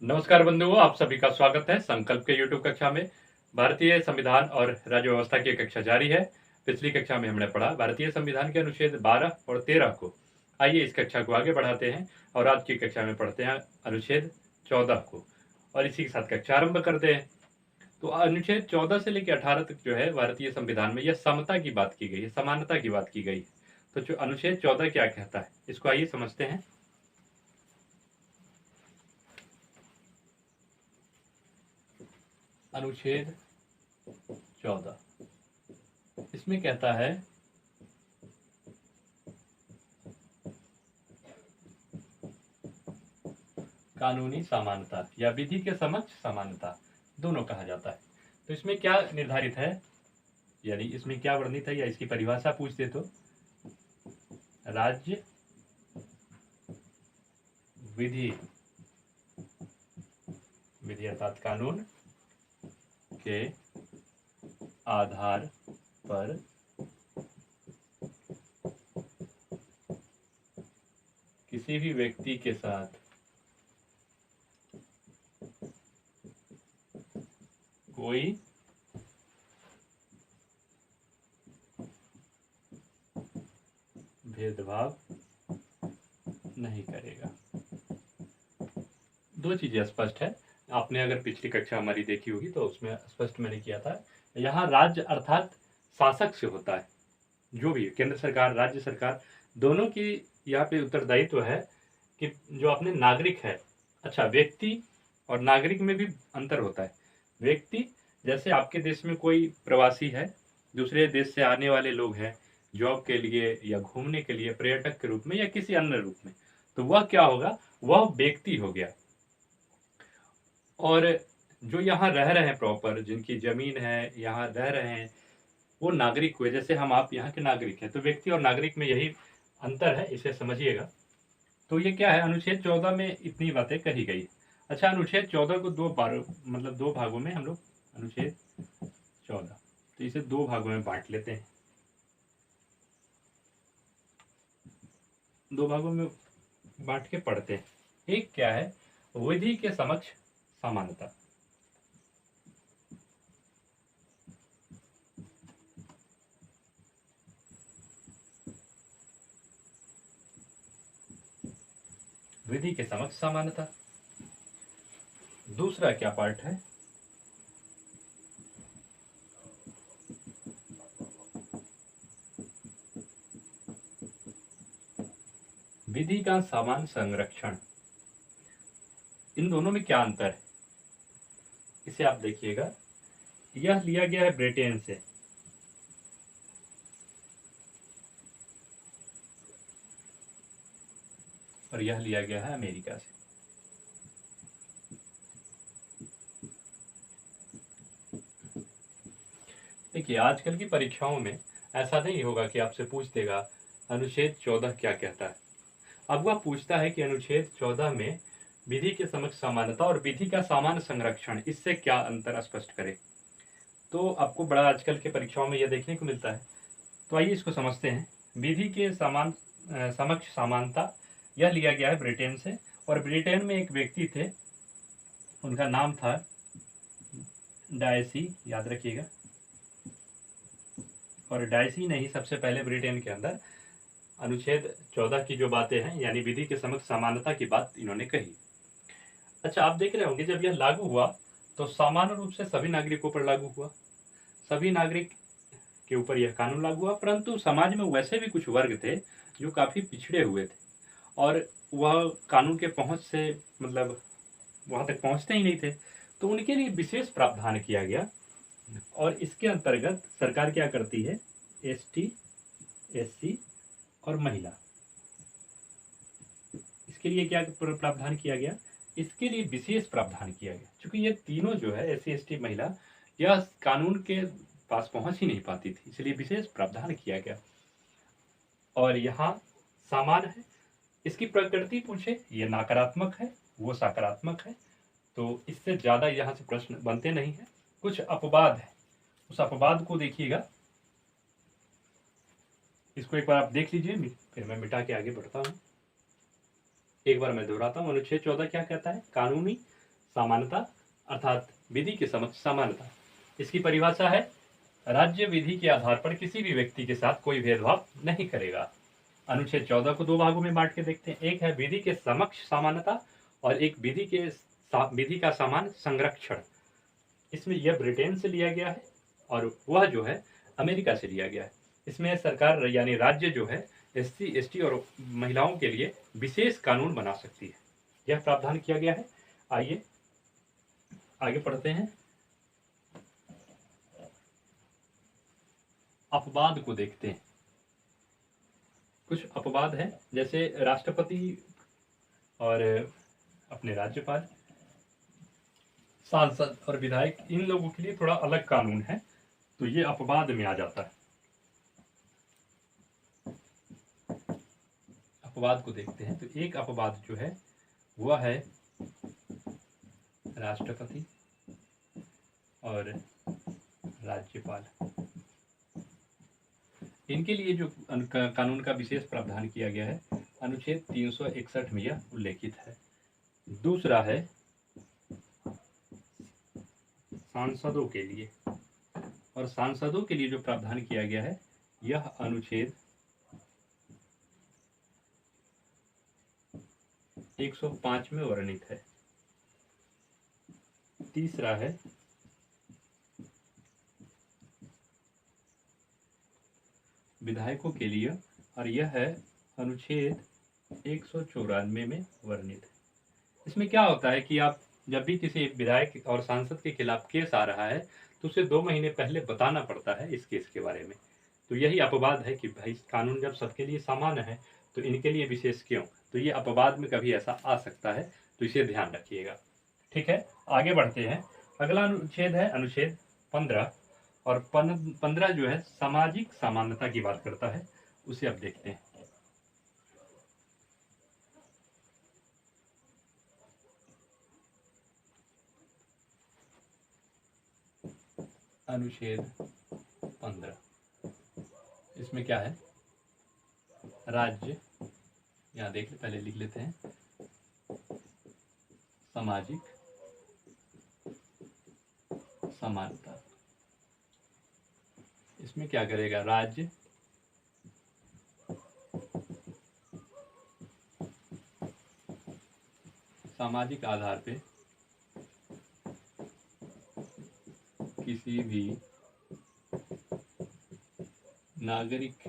नमस्कार बंधुओं, आप सभी का स्वागत है संकल्प के यूट्यूब कक्षा में। भारतीय संविधान और राज्य व्यवस्था की कक्षा जारी है। पिछली कक्षा में हमने पढ़ा भारतीय संविधान के अनुच्छेद 12 और 13 को। आइए इस कक्षा को आगे बढ़ाते हैं और आज की कक्षा में पढ़ते हैं अनुच्छेद 14 को और इसी के साथ कक्षा आरंभ करते हैं। तो अनुच्छेद 14 से लेकर 18 तक जो है भारतीय संविधान में यह समता की बात की गई है, समानता की बात की गई है। तो जो अनुच्छेद 14 क्या कहता है, इसको आइए समझते हैं। अनुच्छेद 14 इसमें कहता है कानूनी समानता या विधि के समक्ष समानता दोनों कहा जाता है। तो इसमें क्या निर्धारित है, यानी इसमें क्या वर्णित है या इसकी परिभाषा पूछ दे तो राज्य विधि विधि अर्थात कानून के आधार पर किसी भी व्यक्ति के साथ कोई भेदभाव नहीं करेगा। दो चीजें स्पष्ट है। आपने अगर पिछली कक्षा हमारी देखी होगी तो उसमें स्पष्ट मैंने किया था, यहाँ राज्य अर्थात शासक से होता है। जो भी केंद्र सरकार राज्य सरकार दोनों की यहाँ पे उत्तरदायित्व है कि जो अपने नागरिक है। अच्छा, व्यक्ति और नागरिक में भी अंतर होता है। व्यक्ति जैसे आपके देश में कोई प्रवासी है, दूसरे देश से आने वाले लोग हैं जॉब के लिए या घूमने के लिए, पर्यटक के रूप में या किसी अन्य रूप में, तो वह क्या होगा, वह व्यक्ति हो गया। और जो यहाँ रह रहे हैं प्रॉपर, जिनकी जमीन है, यहाँ रह रहे हैं, वो नागरिक हुए। जैसे हम आप यहाँ के नागरिक हैं, तो व्यक्ति और नागरिक में यही अंतर है, इसे समझिएगा। तो ये क्या है, अनुच्छेद 14 में इतनी बातें कही गई। अच्छा, अनुच्छेद 14 को दो भागों में हम लोग अनुच्छेद 14, तो इसे दो भागों में बांट लेते हैं। दो भागों में बांट के पढ़ते हैं। एक क्या है, विधि के समक्ष समानता। विधि के समक्ष समानता। दूसरा क्या पार्ट है, विधि का समान संरक्षण। इन दोनों में क्या अंतर है, इसे आप देखिएगा। यह लिया गया है ब्रिटेन से, और यह लिया गया है अमेरिका से। देखिए, आजकल की परीक्षाओं में ऐसा नहीं होगा कि आपसे पूछ देगा अनुच्छेद 14 क्या कहता है। अब वह पूछता है कि अनुच्छेद 14 में विधि के समक्ष समानता और विधि का समान संरक्षण, इससे क्या अंतर स्पष्ट करे। तो आपको बड़ा आजकल के परीक्षाओं में यह देखने को मिलता है। तो आइए इसको समझते हैं। विधि के समक्ष समानता, यह लिया गया है ब्रिटेन से, और ब्रिटेन में एक व्यक्ति थे, उनका नाम था डायसी, याद रखिएगा। और डायसी ने ही सबसे पहले ब्रिटेन के अंदर अनुच्छेद 14 की जो बातें हैं, यानी विधि के समक्ष समानता की बात इन्होंने कही। अच्छा, आप देख रहे होंगे जब यह लागू हुआ तो सामान्य रूप से सभी नागरिकों पर लागू हुआ, सभी नागरिक के ऊपर यह कानून लागू हुआ। परंतु समाज में वैसे भी कुछ वर्ग थे जो काफी पिछड़े हुए थे और वह कानून के पहुंच से मतलब वहां तक पहुंचते ही नहीं थे, तो उनके लिए विशेष प्रावधान किया गया। और इसके अंतर्गत सरकार क्या करती है, एसटी, एससी और महिला, इसके लिए क्या प्रावधान किया गया, इसके लिए विशेष प्रावधान किया गया। क्योंकि ये तीनों जो है, एससी, एसटी, महिला, यह कानून के पास पहुंच ही नहीं पाती थी, इसलिए विशेष प्रावधान किया गया। और यहाँ सामान्य है, इसकी प्रकृति पूछे, ये नकारात्मक है, वो सकारात्मक है, तो इससे ज्यादा यहाँ से प्रश्न बनते नहीं है। कुछ अपवाद है, उस अपवाद को देखिएगा। इसको एक बार आप देख लीजिए, फिर मैं मिटा के आगे बढ़ता हूँ। एक बार मैं दोहराता हूँ। अनुच्छेद 14 क्या कहता है, कानूनी समानता अर्थात विधि के समक्ष समानता। इसकी परिभाषा है, राज्य विधि के आधार पर किसी भी व्यक्ति के साथ कोई भेदभाव नहीं करेगा। अनुच्छेद 14 को दो भागों में बांट के देखते हैं। एक है विधि के समक्ष समानता और एक विधि का समान संरक्षण। इसमें यह ब्रिटेन से लिया गया है और वह जो है अमेरिका से लिया गया है। इसमें सरकार यानी राज्य जो है SC ST और महिलाओं के लिए विशेष कानून बना सकती है, यह प्रावधान किया गया है। आइए आगे पढ़ते हैं। अपवाद को देखते हैं। कुछ अपवाद है, जैसे राष्ट्रपति और अपने राज्यपाल, सांसद और विधायक, इन लोगों के लिए थोड़ा अलग कानून है, तो ये अपवाद में आ जाता है। अपवाद को देखते हैं। तो एक अपवाद जो है वह है राष्ट्रपति और राज्यपाल। इनके लिए जो कानून का विशेष प्रावधान किया गया है, अनुच्छेद 361 में यह उल्लेखित है। दूसरा है सांसदों के लिए, और सांसदों के लिए जो प्रावधान किया गया है यह अनुच्छेद 105 में वर्णित है। तीसरा है विधायकों के लिए, और यह है अनुच्छेद 194 में वर्णित है। इसमें क्या होता है कि आप जब भी किसी विधायक और सांसद के खिलाफ केस आ रहा है तो उसे 2 महीने पहले बताना पड़ता है इस केस के बारे में। तो यही अपवाद है कि भाई कानून जब सबके लिए समान है तो इनके लिए विशेष क्यों। तो ये अपवाद में कभी ऐसा आ सकता है, तो इसे ध्यान रखिएगा। ठीक है, आगे बढ़ते हैं। अगला अनुच्छेद है अनुच्छेद 15, और 15 जो है सामाजिक समानता की बात करता है, उसे अब देखते हैं। अनुच्छेद 15, इसमें क्या है, राज्य, यहाँ देख ले, पहले लिख लेते हैं, सामाजिक समानता। इसमें क्या करेगा, राज्य सामाजिक आधार पे किसी भी नागरिक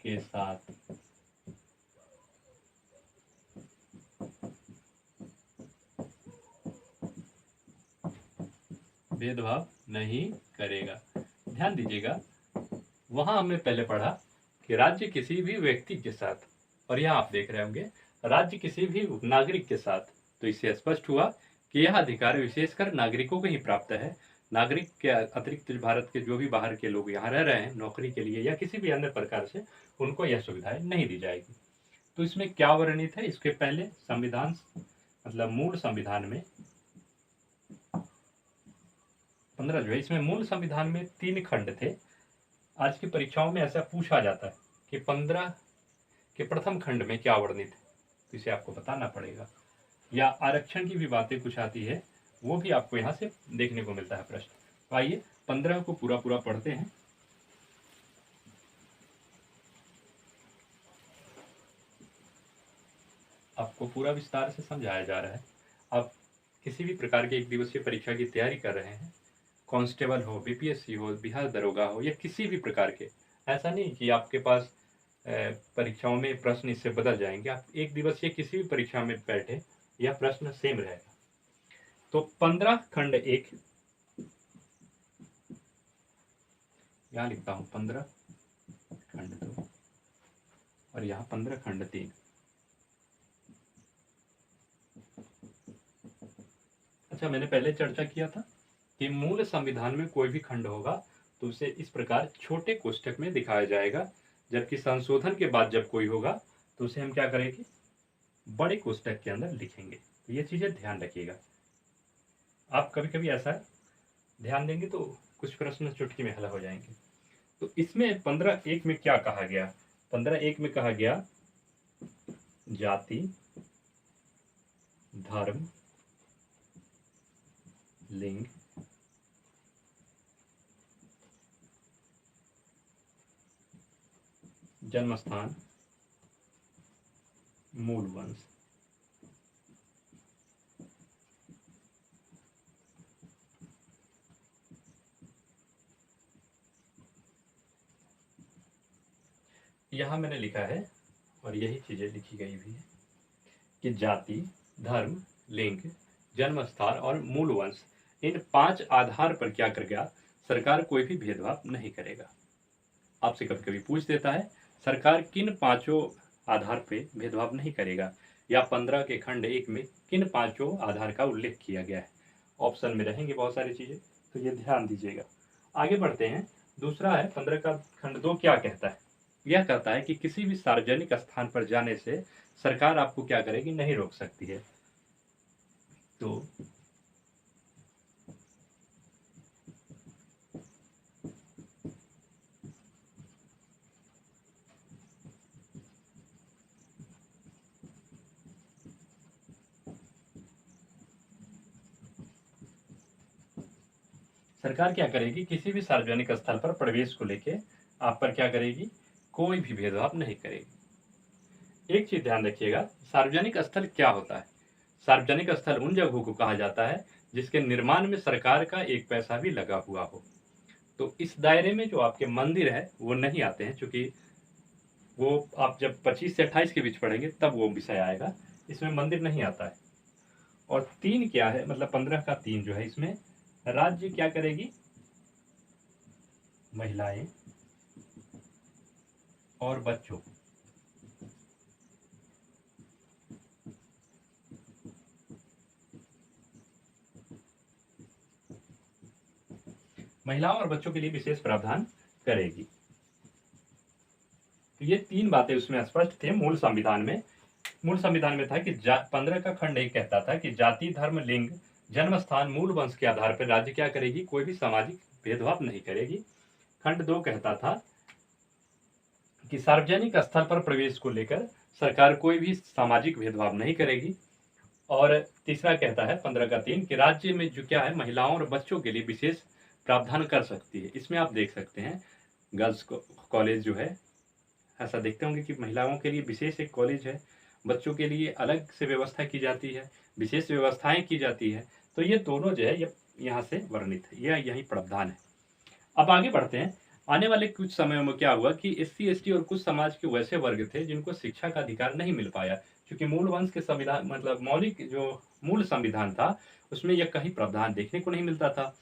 के साथ भेदभाव नहीं करेगा। ध्यान दीजिएगा, वहां हमने पहले पढ़ा कि राज्य किसी भी व्यक्ति के साथ, और यहाँ आप देख रहे होंगे राज्य किसी भी नागरिक के साथ। तो इससे स्पष्ट हुआ कि यह अधिकार विशेषकर नागरिकों को ही प्राप्त है। नागरिक के अतिरिक्त भारत के जो भी बाहर के लोग यहाँ रह रहे हैं नौकरी के लिए या किसी भी अन्य प्रकार से, उनको यह सुविधाएं नहीं दी जाएगी। तो इसमें क्या वर्णित है, इसके पहले संविधान मतलब मूल संविधान में 15 जो है, इसमें मूल संविधान में 3 खंड थे। आज की परीक्षाओं में ऐसा पूछा जाता है कि 15 के प्रथम खंड में क्या वर्णित है, तो इसे आपको बताना पड़ेगा। या आरक्षण की भी बातें कुछ आती है, वो भी आपको यहाँ से देखने को मिलता है प्रश्न। तो आइए 15 को पूरा पूरा पढ़ते हैं। आपको पूरा विस्तार से समझाया जा रहा है। आप किसी भी प्रकार के 1 दिवसीय परीक्षा की तैयारी कर रहे हैं, कांस्टेबल हो, BPSC हो, बिहार दरोगा हो, या किसी भी प्रकार के, ऐसा नहीं कि आपके पास परीक्षाओं में प्रश्न इससे बदल जाएंगे। आप 1 दिवसीय किसी भी परीक्षा में बैठे, यह प्रश्न सेम रहेगा। तो 15 खंड 1, यहाँ लिखता हूं 15 खंड 2, और यहाँ 15 खंड 3। अच्छा, मैंने पहले चर्चा किया था कि मूल संविधान में कोई भी खंड होगा तो उसे इस प्रकार छोटे कोष्ठक में दिखाया जाएगा, जबकि संशोधन के बाद जब कोई होगा तो उसे हम क्या करेंगे, बड़े कोष्ठक के अंदर लिखेंगे। तो ये चीजें ध्यान रखिएगा। आप कभी कभी ऐसा ध्यान देंगे तो कुछ प्रश्न चुटकी में हल हो जाएंगे। तो इसमें 15(1) में क्या कहा गया, 15(1) में कहा गया जाति, धर्म, लिंग, जन्म स्थान, मूल वंश। यहां मैंने लिखा है और यही चीजें लिखी गई भी है कि जाति, धर्म, लिंग, जन्म स्थान और मूल वंश, इन 5 आधार पर क्या करेगा, सरकार कोई भी भेदभाव नहीं करेगा। आपसे कभी कभी पूछ देता है सरकार किन 5 आधार पे भेदभाव नहीं करेगा, या 15 के खंड 1 में किन 5 आधार का उल्लेख किया गया है। ऑप्शन में रहेंगे बहुत सारी चीजें, तो ये ध्यान दीजिएगा। आगे बढ़ते हैं। दूसरा है 15 का खंड 2 क्या कहता है। यह कहता है कि किसी भी सार्वजनिक स्थान पर जाने से सरकार आपको क्या करेगी, नहीं रोक सकती है। तो सरकार क्या करेगी, किसी भी सार्वजनिक स्थल पर प्रवेश को लेके आप पर क्या करेगी, कोई भी भेदभाव नहीं करेगी। एक चीज ध्यान रखिएगा, सार्वजनिक स्थल क्या होता है। सार्वजनिक स्थल उन जगहों को कहा जाता है जिसके निर्माण में सरकार का एक पैसा भी लगा हुआ हो। तो इस दायरे में जो आपके मंदिर है वो नहीं आते हैं, क्योंकि वो आप जब 25 से 28 के बीच पढ़ेंगे तब वो विषय आएगा, इसमें मंदिर नहीं आता है। और 3 क्या है, मतलब 15 का 3 जो है, इसमें राज्य क्या करेगी, महिलाएं और बच्चों, महिलाओं और बच्चों के लिए विशेष प्रावधान करेगी। तो ये 3 बातें उसमें स्पष्ट थे मूल संविधान में। मूल संविधान में था कि 15 का खंड 1 कहता था कि जाति, धर्म, लिंग, जन्म स्थान, मूल वंश के आधार पर राज्य क्या करेगी, कोई भी सामाजिक भेदभाव नहीं करेगी। खंड 2 कहता था कि सार्वजनिक स्थल पर प्रवेश को लेकर सरकार कोई भी सामाजिक भेदभाव नहीं करेगी। और तीसरा कहता है 15 का 3 कि राज्य में जो क्या है, महिलाओं और बच्चों के लिए विशेष प्रावधान कर सकती है। इसमें आप देख सकते हैं गर्ल्स कॉलेज जो है, ऐसा देखते होंगे कि महिलाओं के लिए विशेष एक कॉलेज है, बच्चों के लिए अलग से व्यवस्था की जाती है, विशेष व्यवस्थाएं की जाती है। तो ये दोनों जो है ये यहाँ से वर्णित है, यह यही प्रावधान है। अब आगे बढ़ते हैं। आने वाले कुछ समयों में क्या हुआ कि SC ST और कुछ समाज के वैसे वर्ग थे जिनको शिक्षा का अधिकार नहीं मिल पाया, क्योंकि मूल वंश के संविधान मतलब मौलिक जो मूल संविधान था उसमें यह कहीं प्रावधान देखने को नहीं मिलता था।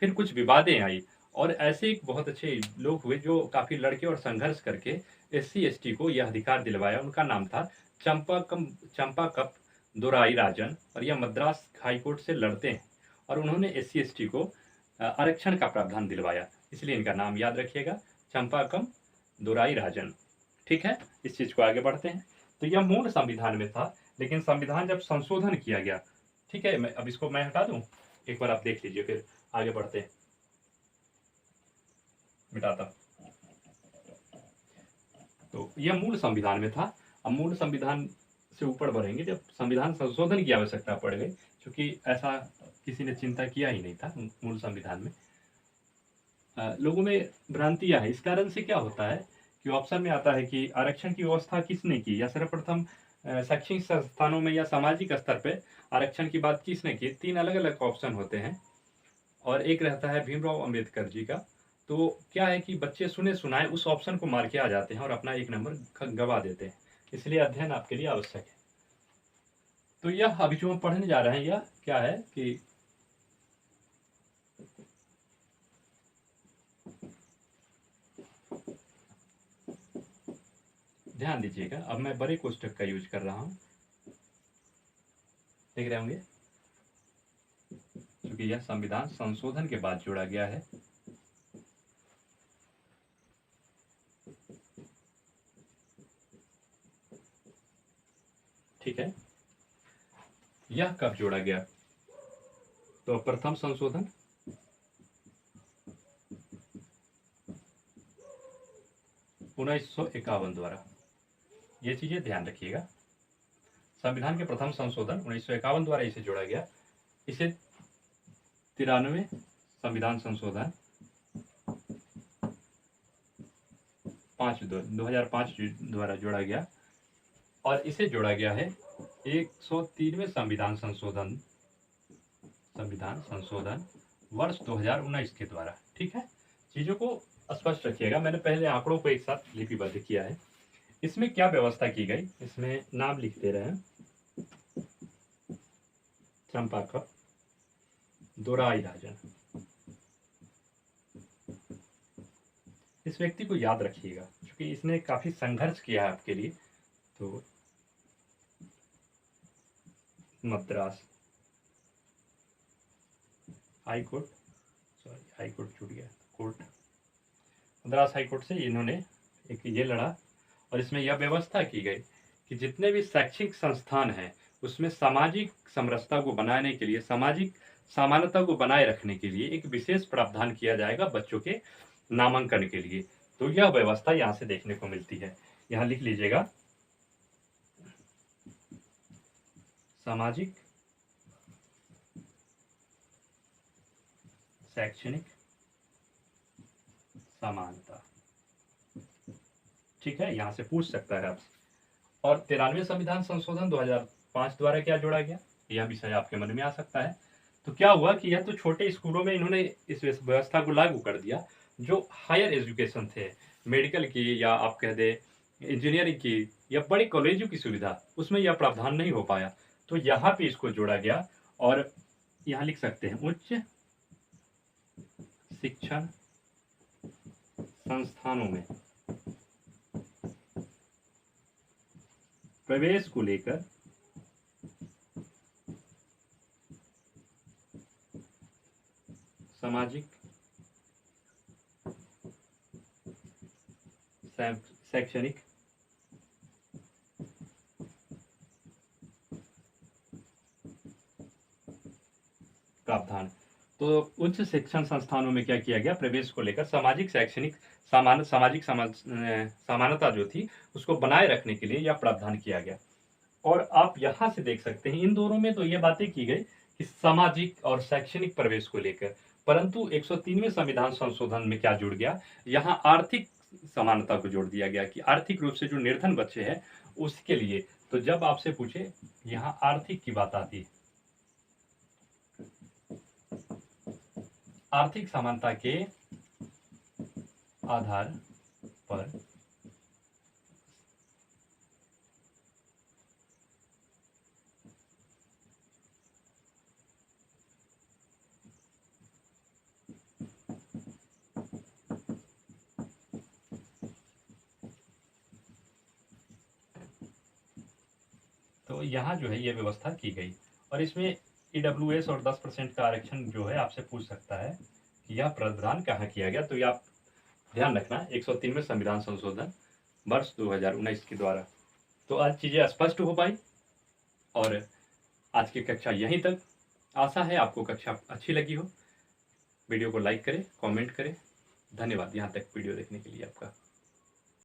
फिर कुछ विवादें आई और ऐसे एक बहुत अच्छे लोग हुए जो काफी लड़के और संघर्ष करके SC ST को यह अधिकार दिलवाया। उनका नाम था चंपाकप दोराई राजन, और यह मद्रास हाईकोर्ट से लड़ते हैं और उन्होंने SC ST को आरक्षण का प्रावधान दिलवाया, इसलिए इनका नाम याद रखिएगा, चंपाकम दोराई राजन। ठीक है, इस चीज को आगे बढ़ते हैं। तो यह मूल संविधान में था, लेकिन संविधान जब संशोधन किया गया, ठीक है, अब इसको मैं हटा दूं, एक बार आप देख लीजिए, फिर आगे बढ़ते हैं। मिटाता। तो यह मूल संविधान में था। अब मूल संविधान से ऊपर बढ़ेंगे जब संविधान संशोधन की आवश्यकता पड़ गई, क्योंकि ऐसा किसी ने चिंता किया ही नहीं था मूल संविधान में। लोगों में भ्रांतियां है। इस कारण से क्या होता है कि ऑप्शन में आता है कि आरक्षण की व्यवस्था किसने की, या सर्वप्रथम शैक्षणिक संस्थानों में या सामाजिक स्तर पे आरक्षण की बात किसने की। 3 अलग अलग ऑप्शन होते हैं और एक रहता है भीमराव अंबेडकर जी का। तो क्या है कि बच्चे सुने सुनाए उस ऑप्शन को मार के आ जाते हैं और अपना 1 नंबर गवा देते हैं, इसलिए अध्ययन आपके लिए आवश्यक है। तो यह अभी जो हम पढ़ने जा रहे हैं यह क्या है कि ध्यान दीजिएगा, अब मैं बड़े कोष्ठक का यूज कर रहा हूं, देख रहे होंगे, क्योंकि यह संविधान संशोधन के बाद जोड़ा गया है। ठीक है, यह कब जोड़ा गया, तो प्रथम संशोधन 1951 द्वारा। ये चीजें ध्यान रखिएगा, संविधान के प्रथम संशोधन 1951 द्वारा इसे जोड़ा गया। इसे 93 संविधान संशोधन 2005 द्वारा जोड़ा गया, और इसे जोड़ा गया है 103वें संविधान संशोधन वर्ष 2019 के द्वारा। ठीक है, चीज़ों को स्पष्ट रखिएगा। मैंने पहले आंकड़ों को एक साथ लिपिबद्ध किया है। इसमें क्या व्यवस्था की गई, इसमें नाम लिख दे रहे हैं। चंपाकर दोराईराजन, इस व्यक्ति को याद रखिएगा क्योंकि इसने काफी संघर्ष किया है आपके लिए। तो Madras high court, high court छूट गया, कोर्ट मद्रास हाई कोर्ट से इन्होंने एक ये लड़ा, और इसमें यह व्यवस्था की गई कि जितने भी शैक्षिक संस्थान हैं उसमें सामाजिक समरसता को बनाने के लिए, सामाजिक समानता को बनाए रखने के लिए एक विशेष प्रावधान किया जाएगा बच्चों के नामांकन के लिए। तो यह व्यवस्था यहाँ से देखने को मिलती है। यहाँ लिख लीजिएगा, सामाजिक शैक्षणिक समानता। ठीक है, यहाँ से पूछ सकता है आपसे। और 93वें संविधान संशोधन 2005 द्वारा क्या जोड़ा गया, यह विषय आपके मन में आ सकता है। तो क्या हुआ कि यह तो छोटे स्कूलों में इन्होंने इस व्यवस्था को लागू कर दिया, जो हायर एजुकेशन थे, मेडिकल की या आप कह दे इंजीनियरिंग की या बड़े कॉलेजों की सुविधा, उसमें यह प्रावधान नहीं हो पाया। तो यहाँ पे इसको जोड़ा गया, और यहाँ लिख सकते हैं उच्च शिक्षण संस्थानों में प्रवेश को लेकर सामाजिक शैक्षणिक प्रावधान। तो उच्च शिक्षण संस्थानों में क्या किया गया, प्रवेश को लेकर सामाजिक शैक्षणिक समानता जो थी उसको बनाए रखने के लिए यह प्रावधान किया गया। और आप यहाँ से देख सकते हैं इन दोनों में तो ये बातें की गई कि सामाजिक और शैक्षणिक प्रवेश को लेकर, परंतु 103वें संविधान संशोधन में क्या जुड़ गया, यहाँ आर्थिक समानता को जोड़ दिया गया कि आर्थिक रूप से जो निर्धन बच्चे हैं उसके लिए। तो जब आपसे पूछे यहाँ आर्थिक की बात आती है, आर्थिक समानता के आधार पर तो यहाँ जो है ये व्यवस्था की गई। और इसमें EWS और 10% का आरक्षण जो है आपसे पूछ सकता है कि यह प्रावधान कहाँ किया गया। तो ये आप ध्यान रखना, 103वें संविधान संशोधन वर्ष 2019 के द्वारा। तो आज चीज़ें स्पष्ट हो पाई, और आज की कक्षा यहीं तक। आशा है आपको कक्षा अच्छी लगी हो। वीडियो को लाइक करें, कमेंट करें। धन्यवाद यहाँ तक वीडियो देखने के लिए आपका।